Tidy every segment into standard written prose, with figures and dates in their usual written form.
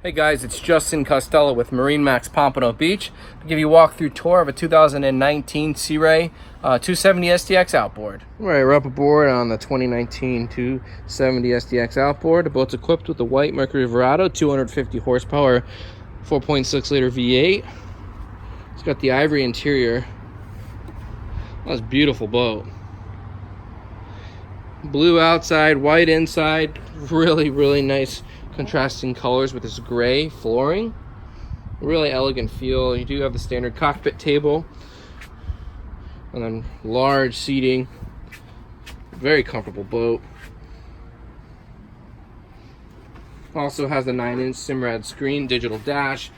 Hey guys, it's Justin Costello with MarineMax Pompano Beach. I'll give you a walkthrough tour of a 2019 Sea Ray 270 SDX outboard. All right, we're up aboard on the 2019 270 SDX outboard. The boat's equipped with the white Mercury Verado 250 horsepower 4.6 liter V8. It's got the ivory interior. That's a beautiful boat. Blue outside, white inside. Really nice contrasting colors with this gray flooring. Really elegant feel. You do have the standard cockpit table and then large seating. Very comfortable boat. Also has the 9-inch Simrad screen, digital dash,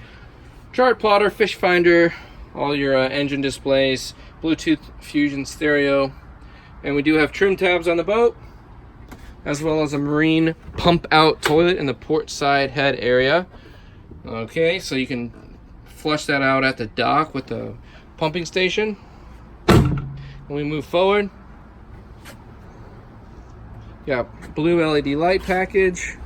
chart plotter, fish finder, all your engine displays, Bluetooth Fusion stereo, and we do have trim tabs on the boat, as well as a marine pump out toilet in the port side head area. Okay, so you can flush that out at the dock with the pumping station. When we move forward, got blue LED light package,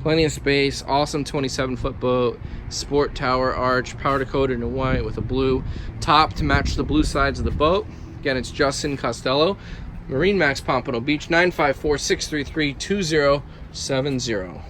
plenty of space, awesome 27-foot boat, sport tower arch, powder coated in white with a blue top to match the blue sides of the boat. Again, it's Justin Costello, MarineMax Pompano Beach, 954-633-2070.